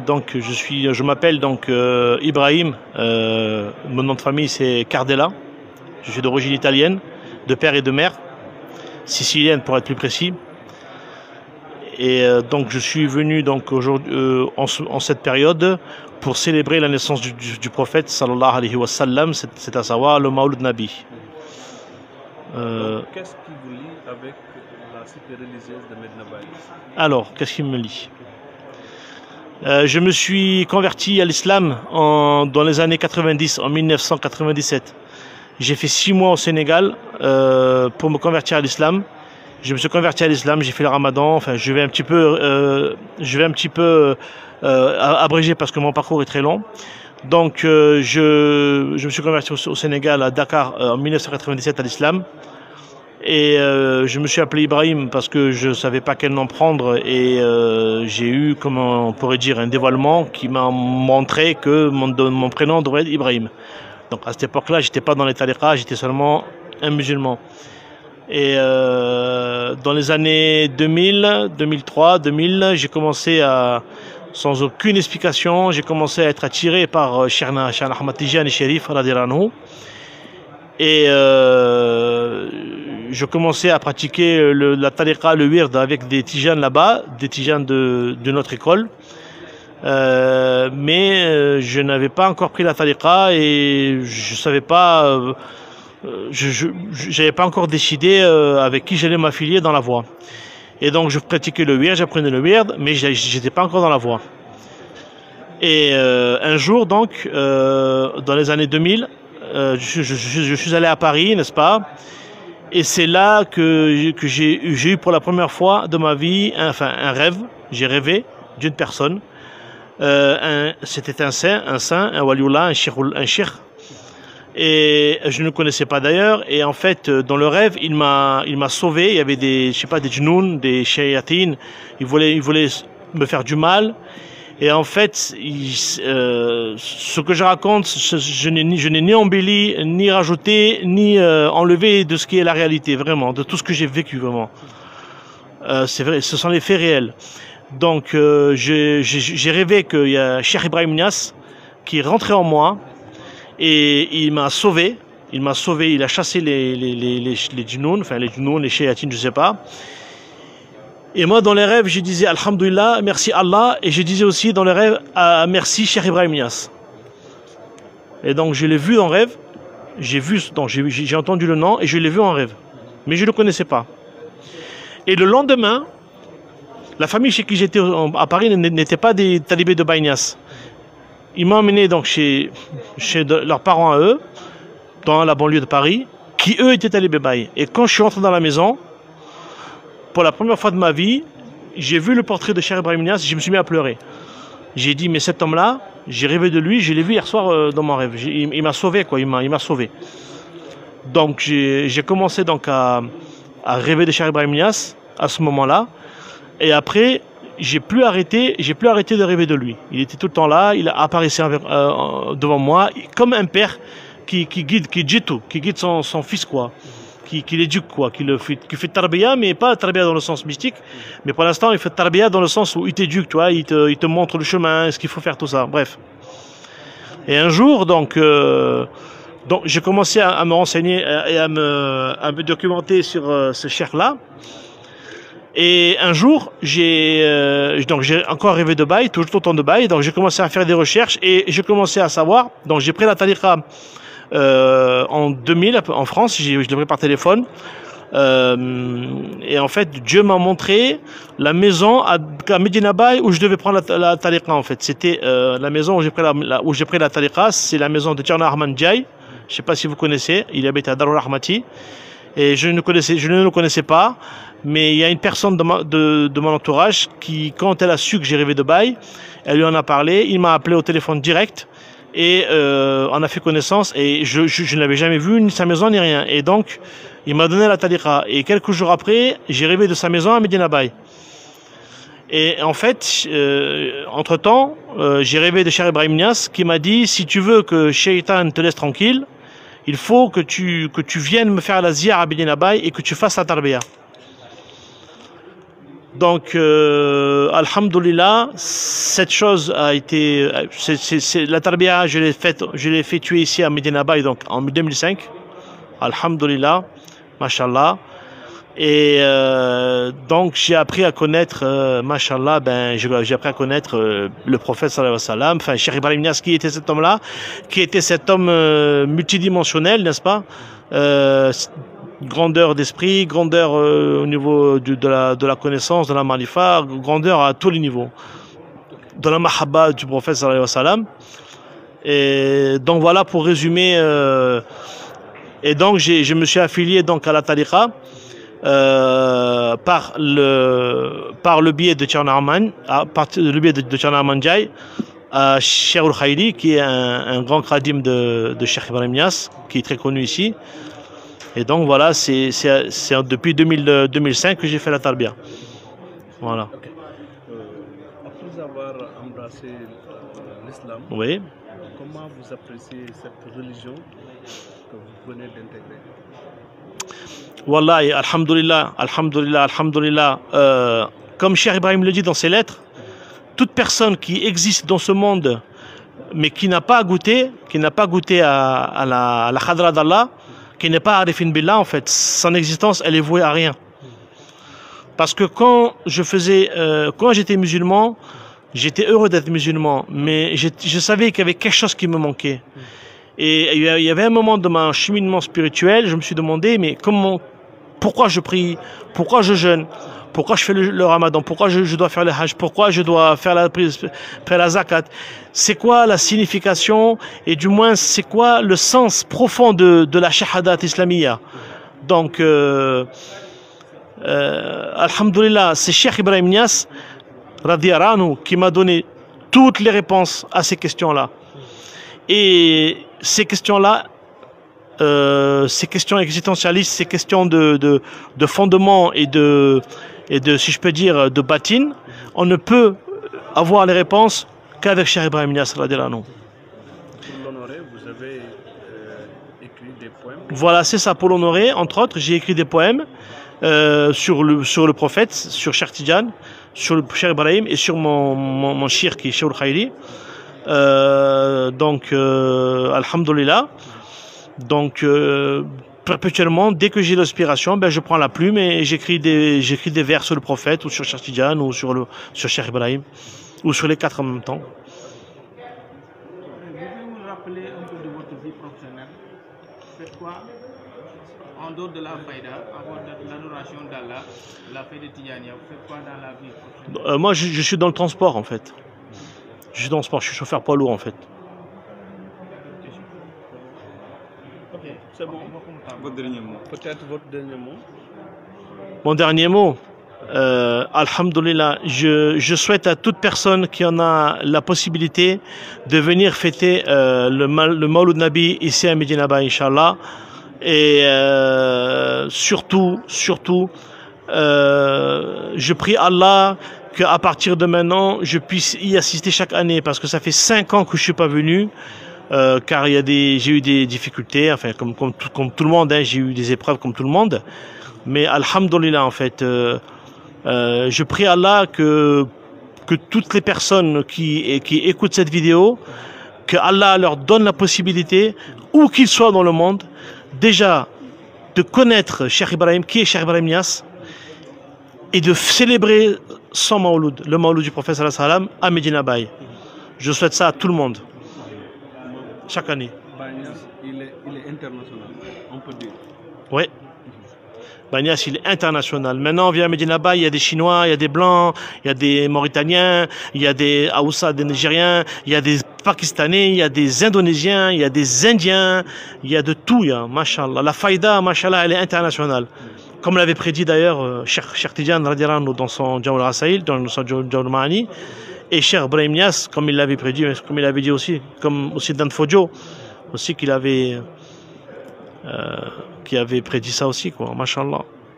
Donc je m'appelle donc Ibrahim, mon nom de famille c'est Cardella, je suis d'origine italienne, de père et de mère, sicilienne pour être plus précis. Et donc je suis venu donc aujourd'hui en cette période pour célébrer la naissance du prophète sallallahu alayhi wa sallam, c'est à savoir le Mawlud Nabi. Qu'est-ce qui vous lie avec la cité religieuse de Medina Baye? Alors, qu'est-ce qui me lie? Je me suis converti à l'islam dans les années 90, en 1997. J'ai fait 6 mois au Sénégal pour me convertir à l'islam. Je me suis converti à l'islam, j'ai fait le ramadan, enfin je vais un petit peu abréger parce que mon parcours est très long. Donc je me suis converti au Sénégal, à Dakar, en 1997 à l'islam. Et je me suis appelé Ibrahim parce que je ne savais pas quel nom prendre et j'ai eu, comment on pourrait dire, un dévoilement qui m'a montré que mon prénom devrait être Ibrahim. Donc à cette époque-là, j'étais pas dans les tariqas, j'étais seulement un musulman. Et dans les années 2000, 2003, 2000, j'ai commencé à, sans aucune explication, j'ai commencé à être attiré par Cheikhna Ahmad Tijani Chérif radhiyallahu anhu. Et je commençais à pratiquer la tariqa, le wird avec des tijanes là-bas, des tijanes de notre école. Mais je n'avais pas encore pris la tariqa et je savais pas, j'avais pas encore décidé avec qui j'allais m'affilier dans la voie. Et donc je pratiquais le wird, j'apprenais le wird, mais j'étais pas encore dans la voie. Et un jour donc, dans les années 2000, je suis allé à Paris, n'est-ce pas? Et c'est là que j'ai eu pour la première fois de ma vie un rêve. J'ai rêvé d'une personne. C'était un saint, un waliullah, un cheikh. Et je ne le connaissais pas d'ailleurs. Et en fait, dans le rêve, il m'a sauvé. Il y avait des djinnoun, des shayatines. Il voulait me faire du mal. Et en fait, ce que je raconte, je n'ai ni embelli, ni rajouté, ni enlevé de ce qui est la réalité, vraiment, de tout ce que j'ai vécu, vraiment. C'est vrai, ce sont les faits réels. Donc, j'ai rêvé qu'il y a Cheikh Ibrahim Niass qui rentrait en moi et il m'a sauvé. Il a chassé les djinnoun, enfin les djinnoun, les shayatines, je sais pas. Et moi, dans les rêves, je disais Alhamdulillah, merci Allah, et je disais aussi dans les rêves merci Cheikh Ibrahim Niass. Et donc, je l'ai vu en rêve, j'ai entendu le nom et je l'ai vu en rêve, mais je ne le connaissais pas. Et le lendemain, la famille chez qui j'étais à Paris n'était pas des talibés de Baye Niass. Ils m'ont emmené donc chez leurs parents à eux, dans la banlieue de Paris, qui eux étaient talibés Baye. Et quand je suis entré dans la maison, pour la première fois de ma vie, j'ai vu le portrait de Cheikh Ibrahim Niass, je me suis mis à pleurer. J'ai dit, mais cet homme-là, j'ai rêvé de lui, je l'ai vu hier soir dans mon rêve. Il m'a sauvé, quoi, il m'a sauvé. Donc j'ai commencé donc à rêver de Cheikh Ibrahim Niass à ce moment-là. Et après, j'ai plus arrêté de rêver de lui. Il était tout le temps là, il apparaissait devant moi, comme un père qui guide son fils, quoi. Qui l'éduque, quoi, qui fait tarbiya, mais pas tarbiya dans le sens mystique, mais pour l'instant il fait tarbiya dans le sens où il t'éduque, tu vois, il te montre le chemin, ce qu'il faut faire, tout ça, bref. Et un jour, donc j'ai commencé à me renseigner et à me documenter sur ce cheikh-là. Et un jour, j'ai encore rêvé de Baye, toujours autant de Baye, donc j'ai commencé à faire des recherches et j'ai commencé à savoir, donc j'ai pris la tariqa en 2000 en France, je l'ai pris par téléphone et en fait Dieu m'a montré la maison à Medina Baye où je devais prendre la tariqa. En fait c'était la maison où j'ai pris la tariqa, c'est la maison de Thierno Ahmad Ndiaye, je sais pas si vous connaissez, il habite à Darou Rahmati et je ne le connaissais pas, mais il y a une personne de mon entourage qui, quand elle a su que j'ai rêvé de Baye, elle lui en a parlé, il m'a appelé au téléphone direct. Et on a fait connaissance et je ne l'avais jamais vu, ni sa maison, ni rien. Et donc, il m'a donné la tariqa. Et quelques jours après, j'ai rêvé de sa maison à Medina Baye. Et en fait, entre-temps, j'ai rêvé de Cheikh Ibrahim Niass qui m'a dit, si tu veux que Shaitan te laisse tranquille, il faut que tu viennes me faire la ziyara à Medina Baye et que tu fasses la tarbiya. Donc, alhamdoulilah, cette chose a été... la tarbiya, je l'ai effectuée ici à Medina Bay, donc en 2005. Alhamdoulilah, mashallah. Et donc j'ai appris à connaître, mashallah, j'ai appris à connaître le prophète sallallahu alayhi wa sallam, enfin Cheikh Ibrahim Niass, qui était cet homme-là, qui était cet homme multidimensionnel, n'est-ce pas, grandeur d'esprit, grandeur au niveau de la connaissance, de la marifa, grandeur à tous les niveaux, de la mahabba du prophète sallallahu alayhi wa sallam. Et donc voilà pour résumer. Et donc je me suis affilié donc à la tariqa par le biais de Tchernaman, le biais de Tchernaman Jai, à Cheikh Al-Khaili, qui est un grand khadim de Cheikh Ibrahim Niass, qui est très connu ici. Et donc voilà, c'est depuis 2005 que j'ai fait la tarbiya. Voilà. Okay. Après avoir embrassé l'islam, Oui. comment vous appréciez cette religion que vous venez d'intégrer? Wallahi, alhamdulillah, alhamdulillah, alhamdulillah. Comme Cheikh Ibrahim le dit dans ses lettres, toute personne qui existe dans ce monde, mais qui n'a pas goûté à la khadra d'Allah, qui n'est pas arifin billah, en fait, son existence, elle est vouée à rien. Parce que quand j'étais musulman, j'étais heureux d'être musulman, mais je savais qu'il y avait quelque chose qui me manquait. Et il y avait un moment de mon cheminement spirituel, je me suis demandé, mais pourquoi je prie, pourquoi je jeûne, pourquoi je fais le ramadan, pourquoi je dois faire le hajj, pourquoi je dois faire la zakat, c'est quoi la signification, et du moins c'est quoi le sens profond de la shahadat islamiyya. Donc, alhamdulillah, c'est Cheikh Ibrahim Niass, radiyallahu anhu, qui m'a donné toutes les réponses à ces questions-là. Et ces questions-là, ces questions existentialistes, ces questions de fondement et de, si je peux dire, de batine, on ne peut avoir les réponses qu'avec Cheikh Ibrahim Niass, radiyallahu anhu. Pour l'honorer, vous avez écrit des poèmes. Voilà, c'est ça, pour l'honorer, entre autres, j'ai écrit des poèmes sur le prophète, sur Cheikh Tidiane, sur le Cheikh Ibrahim et sur mon shir qui est Cheikh Al-Khaili. Donc, alhamdulillah. Donc, perpétuellement, dès que j'ai l'inspiration, je prends la plume et j'écris des vers sur le prophète ou sur Cheikh Tidiane ou sur Cheikh Ibrahim ou sur les quatre en même temps. Pouvez-vous nous rappeler un peu de votre vie professionnelle? Vous faites quoi en dehors de la faïda, en dehors de l'adoration d'Allah, la faïda Tidjaniya? Vous faites quoi dans la vie professionnelle? Moi, je suis dans le transport en fait. Je suis dans le sport, je suis chauffeur poids lourd en fait. Ok, c'est bon. Votre dernier mot. Peut-être votre dernier mot. Mon dernier mot, alhamdulillah, je souhaite à toute personne qui en a la possibilité de venir fêter le Mawlud Nabi ici à Medina Bay, Inch'Allah. Et surtout, je prie Allah qu'à partir de maintenant, je puisse y assister chaque année, parce que ça fait 5 ans que je suis pas venu, car j'ai eu des difficultés, enfin comme tout le monde, hein, j'ai eu des épreuves comme tout le monde. Mais alhamdulillah, en fait, je prie Allah que toutes les personnes qui écoutent cette vidéo, que Allah leur donne la possibilité, où qu'ils soient dans le monde, déjà de connaître Cheikh Ibrahim, qui est Cheikh Ibrahim Niass, et de célébrer son Mawlud, le Mawlud du prophète sallallahu alayhi wa sallam à Medina Bay. Je souhaite ça à tout le monde, chaque année. Il est international, on peut dire. Oui. Niass, il est international. Maintenant, on vient à Medina Bay, il y a des Chinois, il y a des Blancs, il y a des Mauritaniens, il y a des Haoussa, des Nigériens, il y a des Pakistanais, il y a des Indonésiens, il y a des Indiens, il y a de tout, mashallah. La faïda, mashallah, elle est internationale. Comme l'avait prédit d'ailleurs Cheikh Tidiane radiyallahu anhu dans son Jawal Rasaïl, dans son Jawal Ma'ani, et Cheikh Ibrahim Niass, comme il l'avait prédit, comme il avait dit aussi, comme aussi Dan Fodjo, aussi qui avait prédit ça aussi, quoi, mashallah.